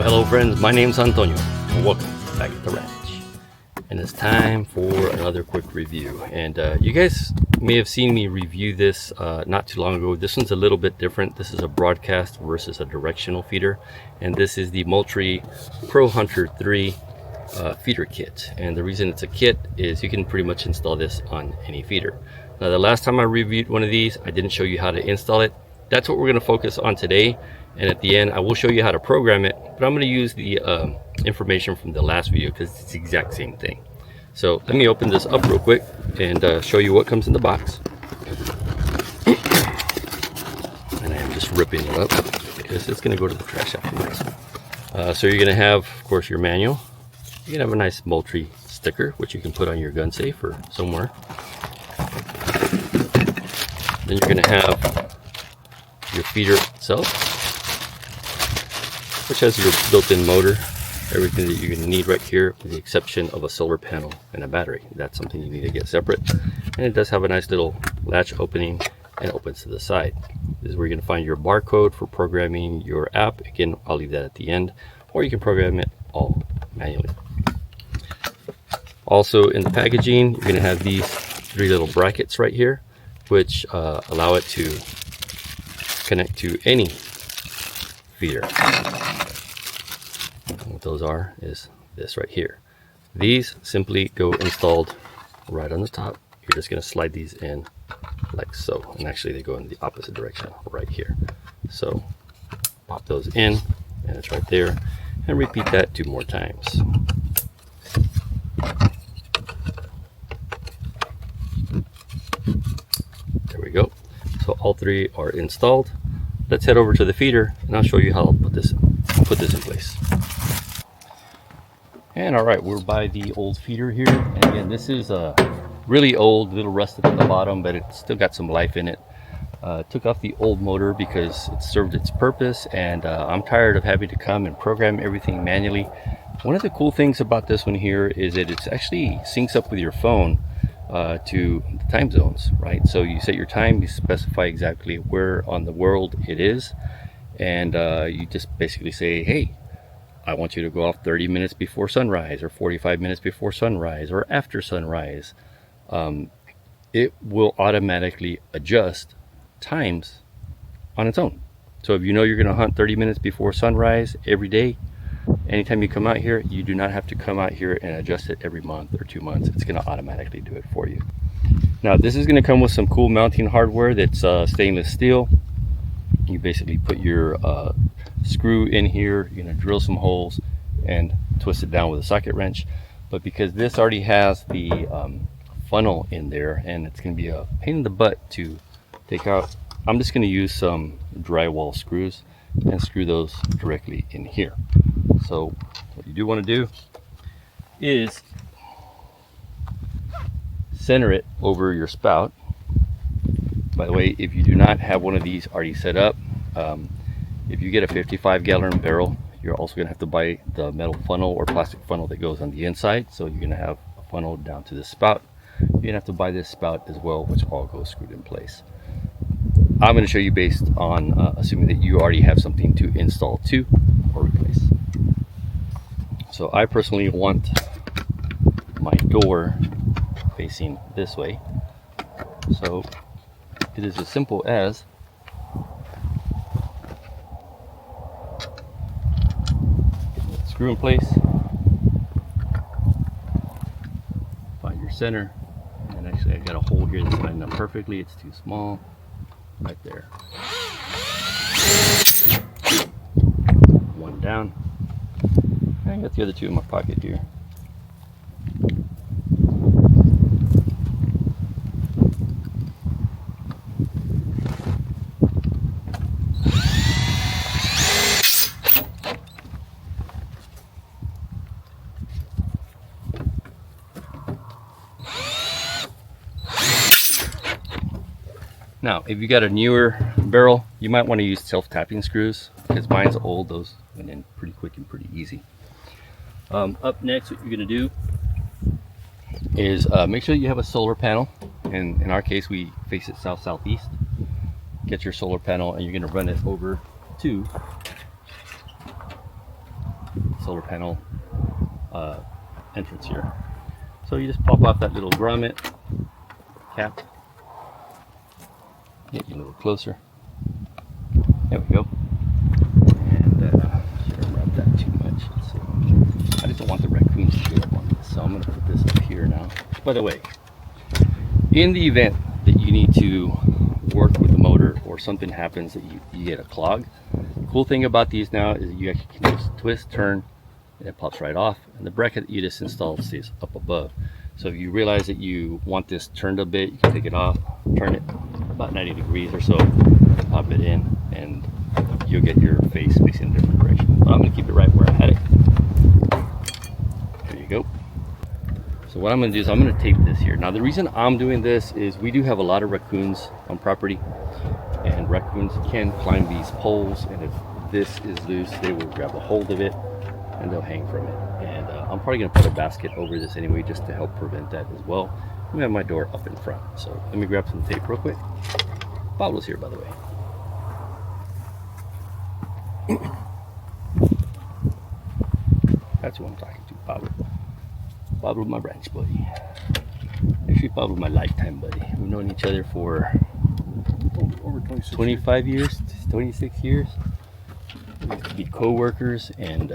Well, hello friends, my name's Antonio and welcome back at the ranch. And it's time for another quick review. And you guys may have seen me review this not too long ago. This one's a little bit different. This is a broadcast versus a directional feeder. And this is the Moultrie Pro Hunter 3 feeder kit. And the reason it's a kit is you can pretty much install this on any feeder. Now the last time I reviewed one of these, I didn't show you how to install it. That's what we're going to focus on today. And at the end, I will show you how to program it, but I'm going to use the information from the last video because it's the exact same thing. So let me open this up real quick and show you what comes in the box. And I am just ripping it up because it's going to go to the trash afterwards. So you're going to have, of course, your manual. You're going to have a nice Moultrie sticker, which you can put on your gun safe or somewhere. Then you're going to have your feeder itself, which has your built-in motor, everything that you're going to need right here, with the exception of a solar panel and a battery. That's something you need to get separate. And it does have a nice little latch opening and it opens to the side. This is where you're going to find your barcode for programming your app. Again, I'll leave that at the end, or you can program it all manually. Also in the packaging, you're going to have these three little brackets right here, which allow it to connect to any feeder. What those are is this right here. These simply go installed right on the top. You're just going to slide these in like so, and actually they go in the opposite direction right here. So pop those in and it's right there, and repeat that 2 more times. There we go. So all 3 are installed. Let's head over to the feeder and I'll show you how I'll put this in place. And all right, we're by the old feeder here. And again, this is really old, a little rusted at the bottom, but it's still got some life in it. Took off the old motor because it served its purpose, and I'm tired of having to come and program everything manually. One of the cool things about this one here is that it actually syncs up with your phone to the time zones, right? So you set your time, you specify exactly where on the world it is, and you just basically say, hey, I want you to go off 30 minutes before sunrise, or 45 minutes before sunrise, or after sunrise. It will automatically adjust times on its own. So if you know you're going to hunt 30 minutes before sunrise every day, anytime you come out here, you do not have to come out here and adjust it every month or 2 months. It's going to automatically do it for you. Now this is going to come with some cool mounting hardware that's stainless steel. You basically put your screw in here, you're going to drill some holes and twist it down with a socket wrench. But because this already has the funnel in there and it's going to be a pain in the butt to take out, I'm just going to use some drywall screws and screw those directly in here. So what you do want to do is center it over your spout. By the way, if you do not have one of these already set up, if you get a 55-gallon barrel, you're also going to have to buy the metal funnel or plastic funnel that goes on the inside. So you're going to have a funnel down to the spout. You're going to have to buy this spout as well, which all goes screwed in place. I'm going to show you based on assuming that you already have something to install to or replace. So I personally want my door facing this way. So it is as simple as getting the screw in place, find your center, and actually I got a hole here that's lined up perfectly. It's too small. Right there. One down. I got the other 2 in my pocket here. Now, if you got a newer barrel, you might want to use self-tapping screws because mine's old. Those went in pretty quick and pretty easy. Up next, what you're going to do is make sure you have a solar panel. And in our case, we face it south-southeast. Get your solar panel and you're going to run it over to solar panel entrance here. So you just pop off that little grommet cap. Get you a little closer. There we go. And shouldn't rub that too much. Let's see. I just don't want the raccoons to get up on this, so I'm going to put this up here now. By the way, in the event that you need to work with the motor or something happens that you get a clog, the cool thing about these now is you actually can just twist, turn, and it pops right off, and the bracket that you just installed stays up above. So if you realize that you want this turned a bit, you can take it off, turn it about 90 degrees or so, pop it in, and you'll get your face facing in a different direction. But I'm going to keep it right where I had it. There you go. So what I'm going to do is I'm going to tape this here. Now the reason I'm doing this is we do have a lot of raccoons on property, and raccoons can climb these poles, and if this is loose, they will grab a hold of it and they'll hang from it. And I'm probably going to put a basket over this anyway just to help prevent that as well. I'm going to have my door up in front. So let me grab some tape real quick. Pablo's here, by the way. That's who I'm talking to, Pablo. Pablo, my ranch buddy. Actually, Pablo, my lifetime buddy. We've known each other for over 25 years, 26 years. We used to be co-workers, and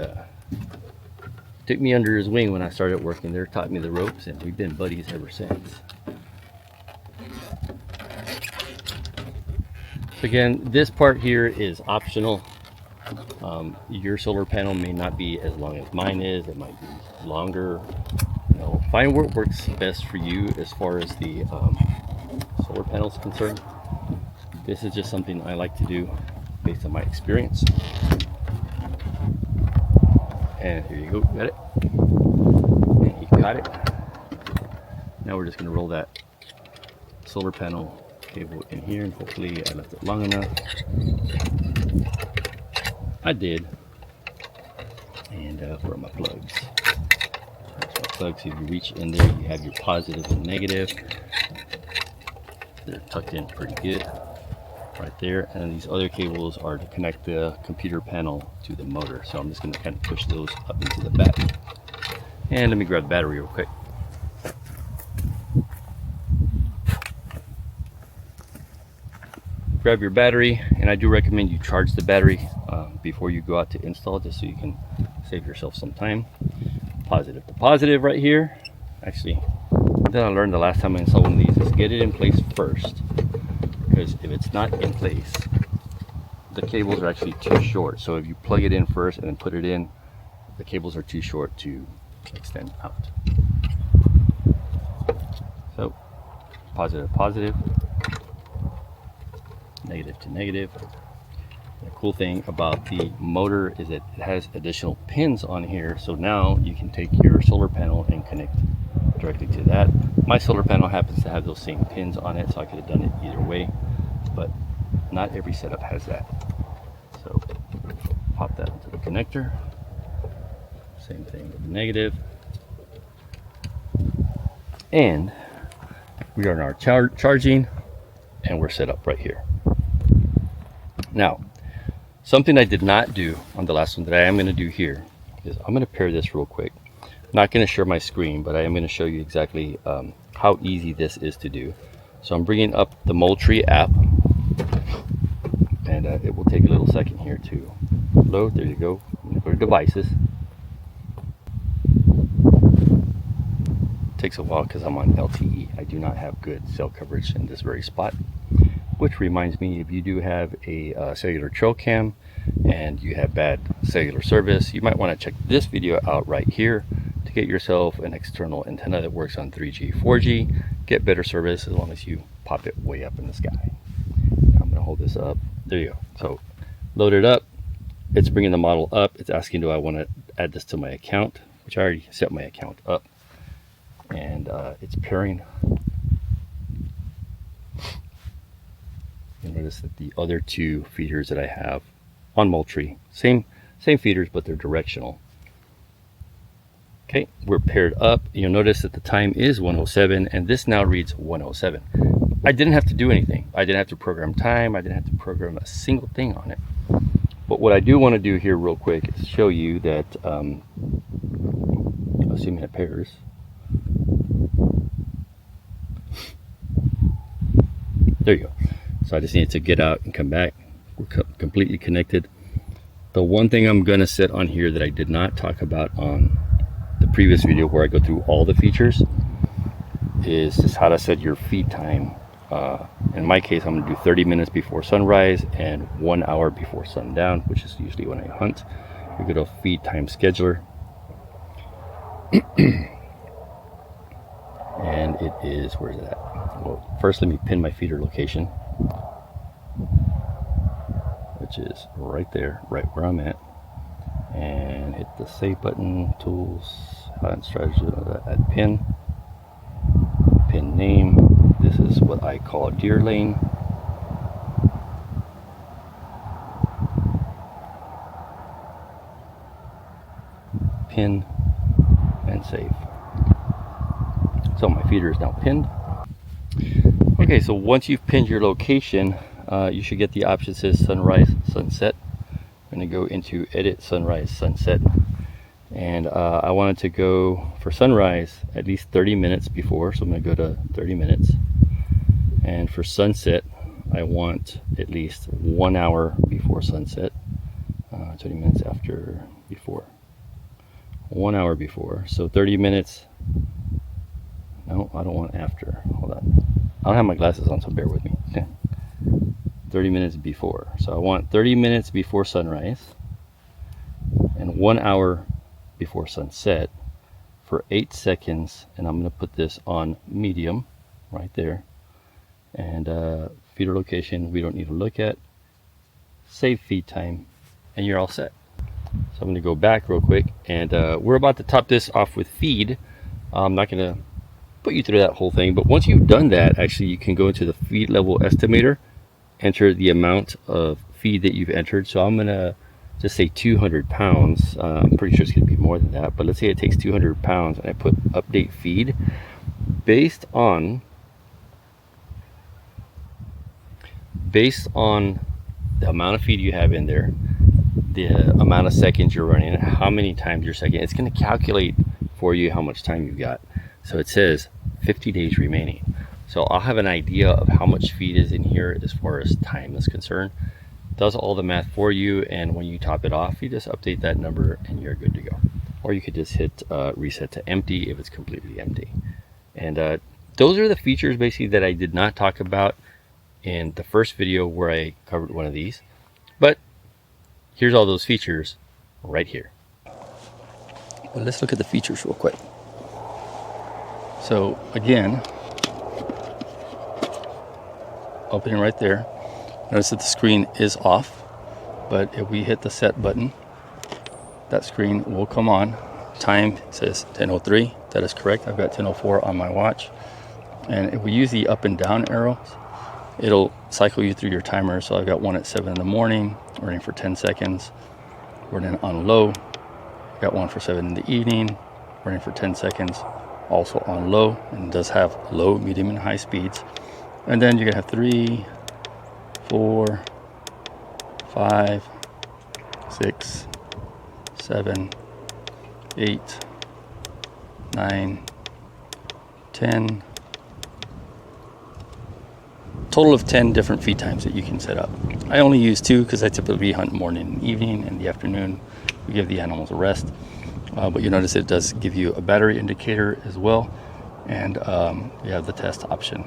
took me under his wing when I started working there, taught me the ropes, and we've been buddies ever since. So again, this part here is optional. Your solar panel may not be as long as mine is. It might be longer. You know, find what works best for you as far as the solar panel is concerned. This is just something I like to do based on my experience. And here you go, got it. And you got it. Now we're just going to roll that solar panel cable in here, and hopefully I left it long enough. I did. And where are my plugs? There's my plugs. If you reach in there, you have your positive and negative. They're tucked in pretty good right there, and these other cables are to connect the computer panel to the motor. So I'm just going to kind of push those up into the back. And let me grab the battery real quick. Grab your battery, and I do recommend you charge the battery before you go out to install, just so you can save yourself some time. Positive to positive right here. Actually, then I learned the last time I installed one of these is get it in place first, because if it's not in place, the cables are actually too short. So if you plug it in first and then put it in, the cables are too short to extend out. So positive positive, negative to negative. The cool thing about the motor is that it has additional pins on here, so now you can take your solar panel and connect directly to that. My solar panel happens to have those same pins on it, so I could have done it either way, but not every setup has that. So pop that into the connector. Same thing with the negative. And we are now charging, and we're set up right here. Now, something I did not do on the last one that I am going to do here is I'm going to pair this real quick. I'm not going to share my screen, but I am going to show you exactly how easy this is to do. So I'm bringing up the Moultrie app, and it will take a little second here to load. There you go. I'm going to go to devices. It takes a while because I'm on LTE. I do not have good cell coverage in this very spot. Which reminds me, if you do have a cellular trail cam and you have bad cellular service, you might want to check this video out right here to get yourself an external antenna that works on 3G, 4G. Get better service as long as you pop it way up in the sky. Now I'm going to hold this up. There you go. So load it up. It's bringing the model up. It's asking, do I want to add this to my account, which I already set my account up. And it's pairing. You notice that the other two feeders that I have on Moultrie, same feeders, but they're directional. Okay, we're paired up. You'll notice that the time is 107, and this now reads 107. I didn't have to do anything. I didn't have to program time. I didn't have to program a single thing on it. But what I do want to do here real quick is show you that, assuming it pairs, there you go. So I just need to get out and come back. We're completely connected. The one thing I'm going to set on here that I did not talk about on the previous video where I go through all the features is just how to set your feed time. In my case, I'm going to do 30 minutes before sunrise and 1 hour before sundown, which is usually when I hunt. We go to feed time scheduler. And it is, where is it at? Well, first let me pin my feeder location, which is right there, right where I'm at. And hit the save button, tools, hunt strategy, add pin. Pin name. This is what I call deer lane. Pin and save. So my feeder is now pinned. Okay, so once you've pinned your location, you should get the option that says sunrise, sunset. I'm going to go into edit sunrise, sunset. And I wanted to go for sunrise at least 30 minutes before, so I'm going to go to 30 minutes. And for sunset, I want at least 1 hour before sunset, 20 minutes after, before. 1 hour before, so 30 minutes. No, I don't want after. Hold on. I don't have my glasses on, so bear with me. 30 minutes before. So I want 30 minutes before sunrise and 1 hour before sunset for 8 seconds. And I'm going to put this on medium right there. And feeder location, we don't need to look at. Save feed time, and you're all set. So I'm going to go back real quick, and we're about to top this off with feed. I'm not going to put you through that whole thing, but once you've done that, actually you can go into the feed level estimator, enter the amount of feed that you've entered. So I'm going to just say 200 pounds. I'm pretty sure it's going to be more than that, but let's say it takes 200 pounds, and I put update feed based on the amount of feed you have in there, the amount of seconds you're running, and how many times you're second. It's going to calculate for you how much time you've got. So it says 50 days remaining. So I'll have an idea of how much feed is in here as far as time is concerned. It does all the math for you, and when you top it off, you just update that number and you're good to go. Or you could just hit reset to empty if it's completely empty. And those are the features basically that I did not talk about in the first video where I covered one of these. But here's all those features right here. But let's look at the features real quick. So again, opening right there, notice that the screen is off, but if we hit the set button, that screen will come on. Time says 10:03. That is correct. I've got 10:04 on my watch. And if we use the up and down arrows, it'll cycle you through your timer. So I've got one at 7 in the morning, running for 10 seconds. Running on low. Got one for 7 in the evening, running for 10 seconds. Also on low, and does have low, medium, and high speeds. And then you're gonna have 3, 4, 5, 6, 7, 8, 9, 10. Total of 10 different feed times that you can set up. I only use 2 because I typically hunt morning and evening. In the afternoon, we give the animals a rest. But you notice it does give you a battery indicator as well, and you have the test option.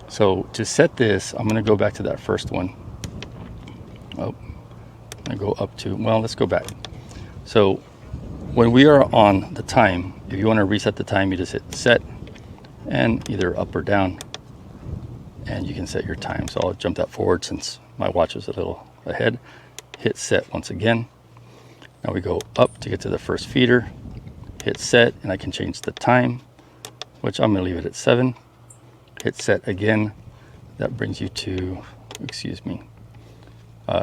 So to set this, I'm going to go back to that first one. Oh, I go up to, well, let's go back. So when we are on the time, if you want to reset the time, you just hit set and either up or down, and you can set your time. So I'll jump that forward since my watch is a little ahead. Hit set once again. Now we go up to get to the first feeder, hit set, and I can change the time, which I'm going to leave it at 7. Hit set again. That brings you to, excuse me,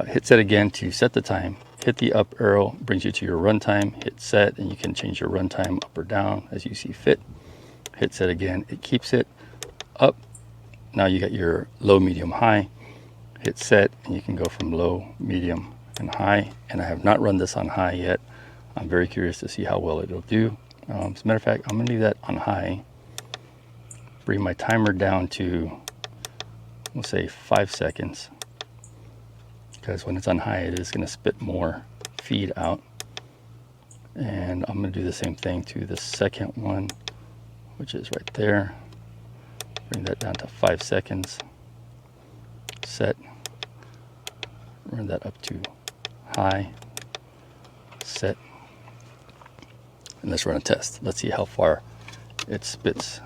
hit set again to set the time. Hit the up arrow, brings you to your run time. Hit set, and you can change your run time up or down as you see fit. Hit set again, it keeps it up. Now you got your low, medium, high. Hit set, and you can go from low, medium, and high, and I have not run this on high yet. I'm very curious to see how well it'll do. As a matter of fact, I'm gonna leave that on high, bring my timer down to, we'll say 5 seconds, because when it's on high it is gonna spit more feed out. And I'm gonna do the same thing to the second one, which is right there. Bring that down to 5 seconds, set, run that up to high, set, and let's run a test. Let's see how far it spits.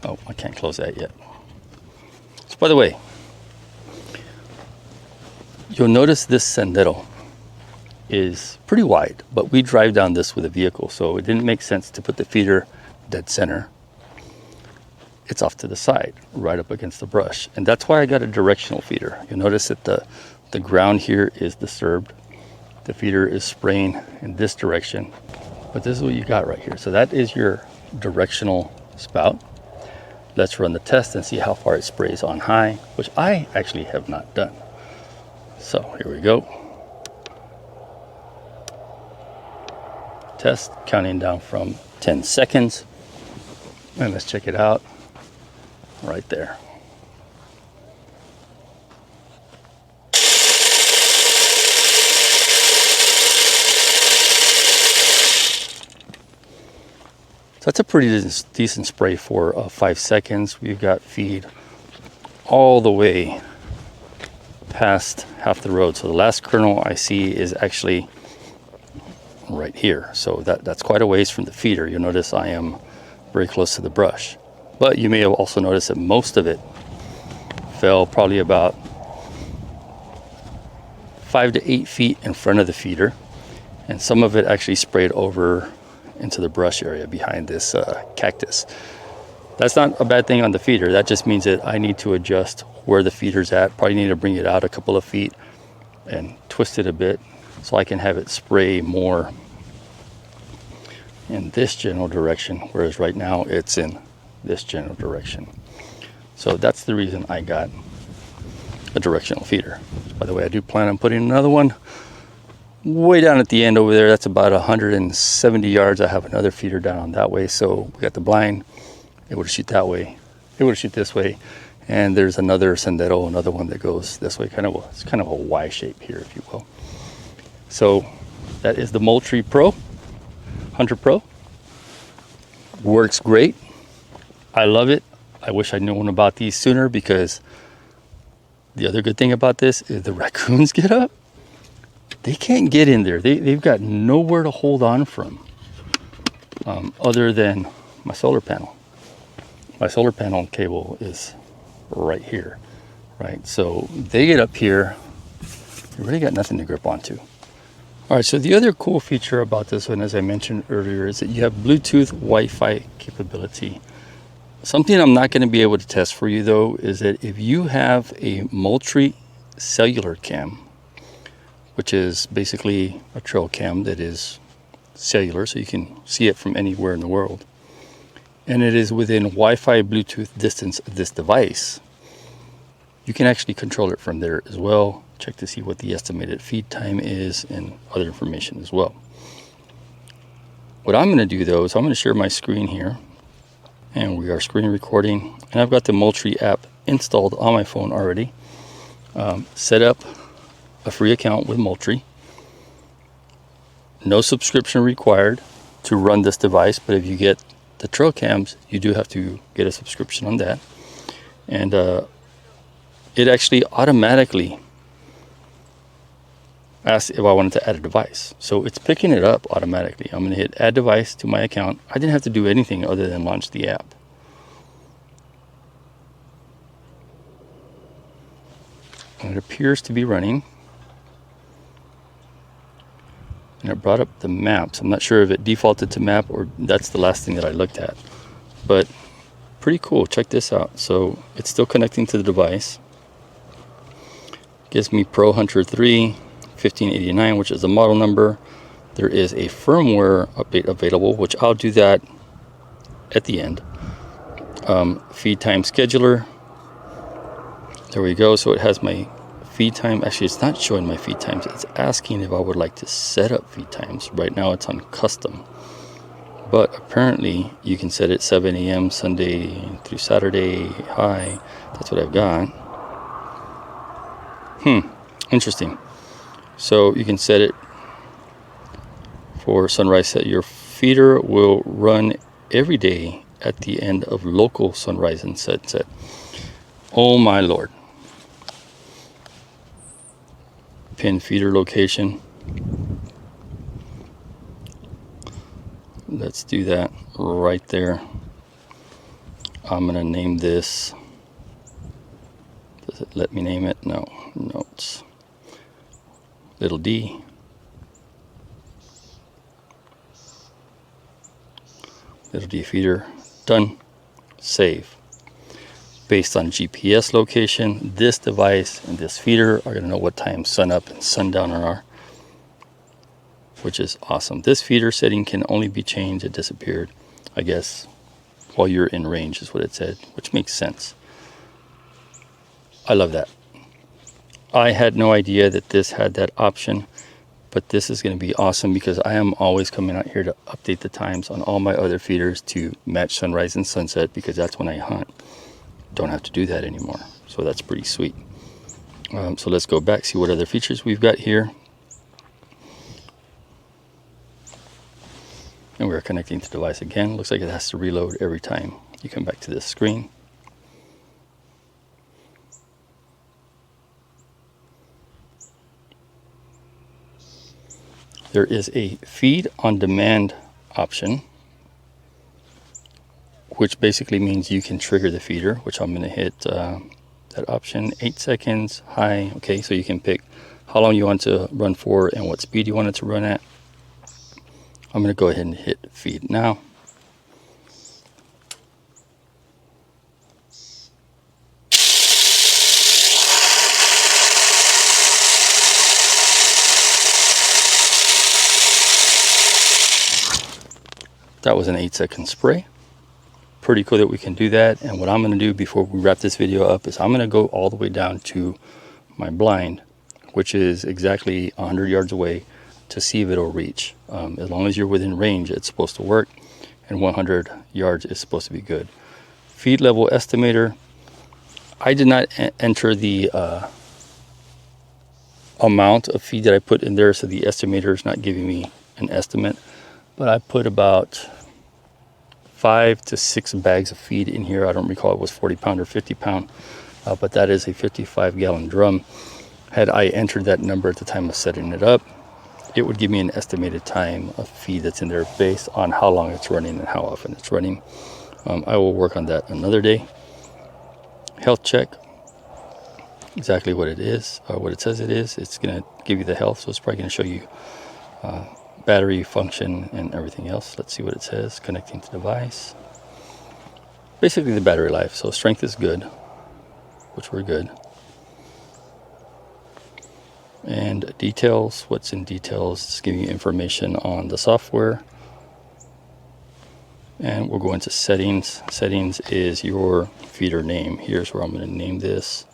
Oh, I can't close that yet. So by the way, you'll notice this sendero is pretty wide, but we drive down this with a vehicle, so it didn't make sense to put the feeder dead center. It's off to the side, right up against the brush. And that's why I got a directional feeder. You'll notice that the ground here is disturbed. The feeder is spraying in this direction, but this is what you got right here. So that is your directional spout. Let's run the test and see how far it sprays on high, which I actually have not done. So here we go. Test, counting down from 10 seconds. And let's check it out. Right there. So that's a pretty decent spray for 5 seconds. We've got feed all the way past half the road. So the last kernel I see is actually right here. So that's quite a ways from the feeder. You'll notice I am very close to the brush. But you may have also noticed that most of it fell probably about 5 to 8 feet in front of the feeder. And some of it actually sprayed over into the brush area behind this cactus. That's not a bad thing on the feeder. That just means that I need to adjust where the feeder's at. Probably need to bring it out a couple of feet and twist it a bit so I can have it spray more in this general direction, whereas right now it's in this general direction. So that's the reason I got a directional feeder. By the way, I do plan on putting another one way down at the end over there. That's about 170 yards. I have another feeder down on that way. So we got the blind, able to shoot that way, able to shoot this way, and there's another sendero, another one that goes this way. It's kind of a Y shape here, if you will. So that is the Moultrie Pro, Hunter Pro. Works great. I love it. I wish I'd known about these sooner, because the other good thing about this is the raccoons get up. They can't get in there. They've got nowhere to hold on from other than my solar panel. My solar panel cable is right here, right? So they get up here, they really got nothing to grip onto. All right, so the other cool feature about this one, as I mentioned earlier, is that you have Bluetooth Wi-Fi capability. Something I'm not going to be able to test for you though is that if you have a Moultrie cellular cam, which is basically a trail cam that is cellular, so you can see it from anywhere in the world, and it is within Wi-Fi Bluetooth distance of this device, you can actually control it from there as well. Check to see what the estimated feed time is and other information as well. What I'm going to do though is I'm going to share my screen here, and we are screen recording, and I've got the Moultrie app installed on my phone already. Set up a free account with Moultrie. No subscription required to run this device, but if you get the trail cams, you do have to get a subscription on that. And it actually automatically asks if I wanted to add a device. So it's picking it up automatically. I'm going to hit add device to my account. I didn't have to do anything other than launch the app. And it appears to be running. And it brought up the maps. I'm not sure if it defaulted to map or that's the last thing that I looked at. But pretty cool. Check this out. So it's still connecting to the device. Gives me Pro Hunter 3 1589, which is the model number. There is a firmware update available, which I'll do that at the end. Feed time scheduler. There we go. So it has my feed time. Actually, it's not showing my feed times. It's asking if I would like to set up feed times. Right now it's on custom. But apparently you can set it 7 a.m. Sunday through Saturday high. That's what I've got. Interesting. So you can set it for sunrise set. Your feeder will run every day at the end of local sunrise and sunset. Oh my lord. Pin feeder location. Let's do that right there. I'm gonna name this. Does it let me name it? No. Notes. Little d. Little d feeder. Done. Save. Based on GPS location, this device and this feeder are going to know what time sun up and sundown are, which is awesome. This feeder setting can only be changed. It disappeared, I guess, while you're in range is what it said, which makes sense. I love that. I had no idea that this had that option, but this is going to be awesome because I am always coming out here to update the times on all my other feeders to match sunrise and sunset because that's when I hunt. Don't have to do that anymore, so that's pretty sweet. So let's go back, see what other features we've got here. And we're connecting to the device again. Looks like it has to reload every time you come back to this screen. There is a feed on demand option, which basically means you can trigger the feeder, which I'm going to hit that option, 8 seconds, high. Okay, so you can pick how long you want to run for and what speed you want it to run at. I'm going to go ahead and hit feed now. That was an 8-second spray. Pretty cool that we can do that. And what I'm going to do before we wrap this video up is I'm going to go all the way down to my blind, which is exactly 100 yards away, to see if it'll reach. As long as you're within range, it's supposed to work, and 100 yards is supposed to be good. Feed level estimator. I did not enter the amount of feed that I put in there, so the estimator is not giving me an estimate, but I put about 5 to 6 bags of feed in here. I don't recall it was 40 pound or 50 pound, but that is a 55 gallon drum. Had I entered that number at the time of setting it up, it would give me an estimated time of feed that's in there based on how long it's running and how often it's running. I will work on that another day. Health check, exactly what it is, or what it says it is. It's going to give you the health, so it's probably going to show you battery function and everything else. Let's see what it says. Connecting to device. Basically the battery life. So strength is good, which we're good. And details, what's in details, it's giving you information on the software. And we'll go into settings. Settings is your feeder name. Here's where I'm going to name this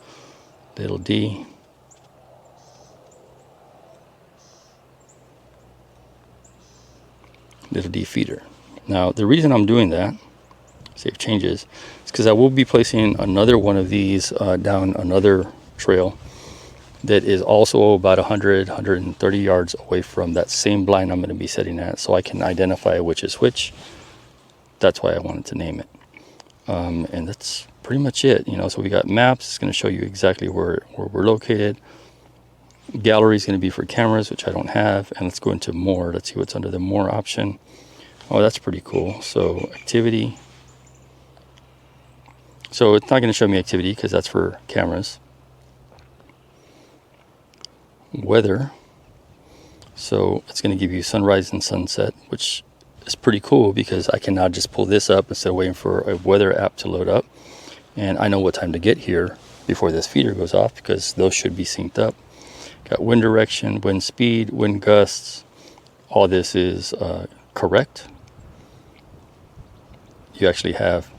little d. Little d feeder. Now the reason I'm doing that, save changes, is because I will be placing another one of these down another trail that is also about 130 yards away from that same blind I'm going to be setting at, so I can identify which is which. That's why I wanted to name it. And that's pretty much it. You know, so we got maps. It's going to show you exactly where we're located. Gallery is going to be for cameras, which I don't have. And let's go into more. Let's see what's under the more option. Oh, that's pretty cool. So activity. So it's not going to show me activity because that's for cameras. Weather. So it's going to give you sunrise and sunset, which is pretty cool because I can now just pull this up instead of waiting for a weather app to load up. And I know what time to get here before this feeder goes off because those should be synced up. Got wind direction, wind speed, wind gusts. All this is correct. You actually have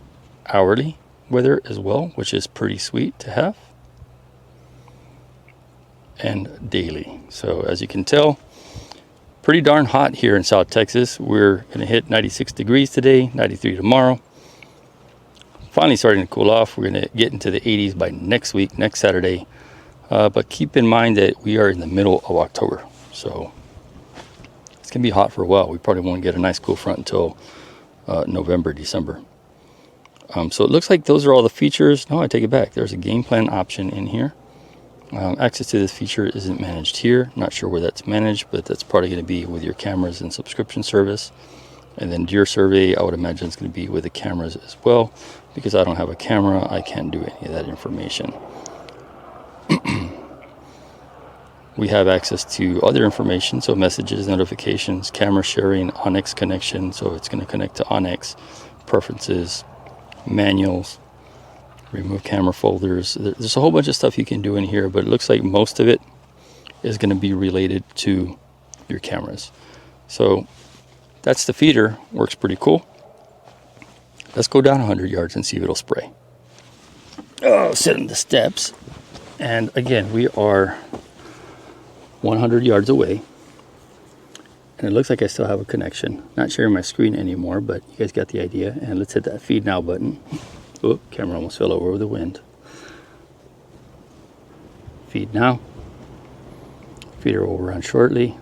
hourly weather as well, which is pretty sweet to have. and daily. So as you can tell, pretty darn hot here in South Texas. We're going to hit 96 degrees today, 93 tomorrow. Finally starting to cool off. We're going to get into the 80s by next week, next Saturday. But keep in mind that we are in the middle of October, so it's going to be hot for a while. We probably won't get a nice cool front until November, December. So it looks like those are all the features. No, I take it back. There's a game plan option in here. Access to this feature isn't managed here. Not sure where that's managed, but that's probably going to be with your cameras and subscription service. And then Deer Survey, I would imagine it's going to be with the cameras as well. Because I don't have a camera, I can't do any of that information. We have access to other information, so messages, notifications, camera sharing, Onyx connection, so it's going to connect to Onyx, preferences, manuals, remove camera folders. There's a whole bunch of stuff you can do in here, but it looks like most of it is going to be related to your cameras. So that's the feeder. Works pretty cool. Let's go down 100 yards and see if it'll spray. Oh, sit on the steps. And again, we are 100 yards away. And it looks like I still have a connection. Not sharing my screen anymore, but you guys got the idea. And let's hit that feed now button. Oh, camera almost fell over with the wind. Feed now. Feeder will run shortly.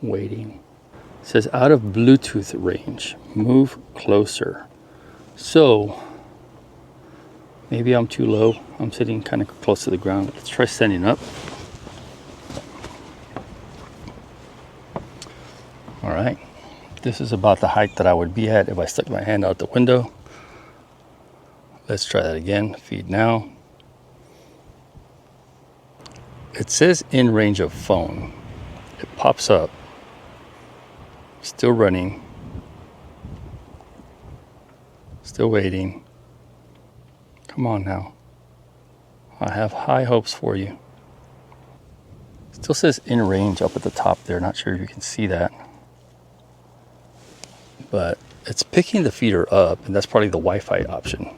Waiting. It says out of Bluetooth range. Move closer. So maybe I'm too low. I'm sitting kind of close to the ground. Let's try standing up. All right. This is about the height that I would be at if I stuck my hand out the window. Let's try that again. Feed now. It says in range of phone. It pops up. Still running. Still waiting. Come on now. I have high hopes for you. Still says in range up at the top there. Not sure if you can see that. But it's picking the feeder up, and that's probably the Wi-Fi option.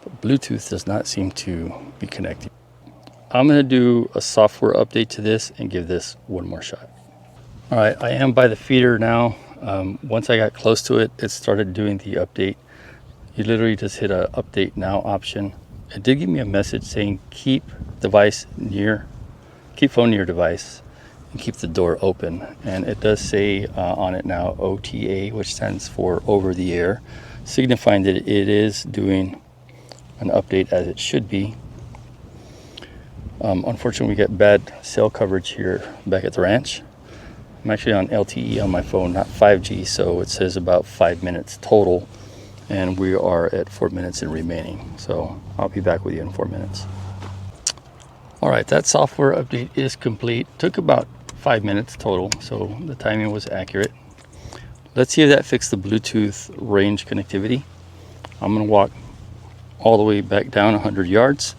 But Bluetooth does not seem to be connected. I'm going to do a software update to this and give this one more shot. All right, I am by the feeder now. Once I got close to it, it started doing the update. You literally just hit a update now option. It did give me a message saying keep phone near device and keep the door open. And it does say on it now OTA, which stands for over the air, signifying that it is doing an update as it should be. Unfortunately, we get bad cell coverage here back at the ranch. I'm actually on LTE on my phone, not 5G, so it says about 5 minutes total, and we are at 4 minutes in remaining. So I'll be back with you in 4 minutes. All right, that software update is complete. Took about 5 minutes total, so the timing was accurate. Let's see if that fixed the Bluetooth range connectivity. I'm gonna walk all the way back down 100 yards.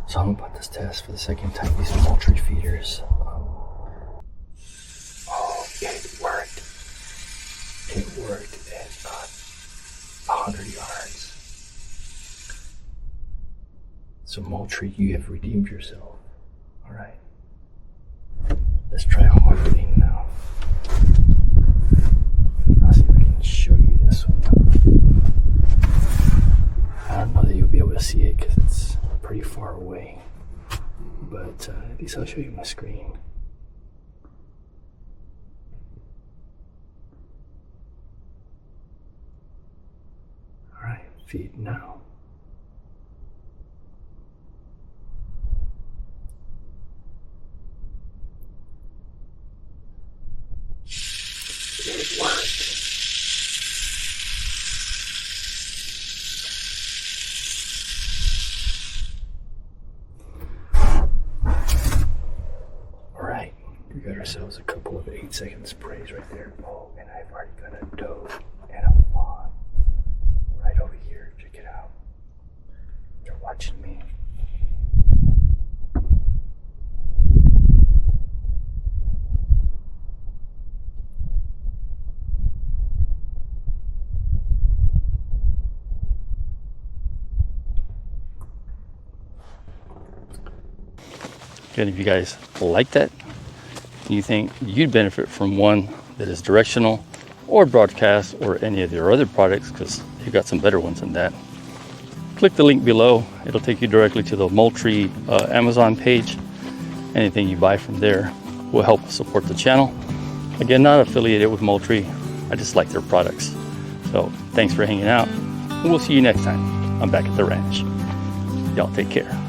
So I'm about this test for the second time. These Moultrie feeders. Oh, it worked. It worked at 100 yards. So Moultrie, you have redeemed yourself. All right. Let's try hardening now. I'll see if I can show you this one. I don't know that you'll be able to see it because it's pretty far away, but at least I'll show you my screen. All right, feed now. It worked. We got ourselves a couple of 8-second sprays right there. Oh, and I've already got a doe and a fawn right over here. Check it out. They're watching me. Again, if you guys like that, you think you'd benefit from one that is directional or broadcast or any of their other products, because they've got some better ones than that, click the link below. It'll take you directly to the Moultrie Amazon page. Anything you buy from there will help support the channel. Again, not affiliated with Moultrie. I just like their products. So thanks for hanging out. And we'll see you next time. I'm back at the ranch. Y'all take care.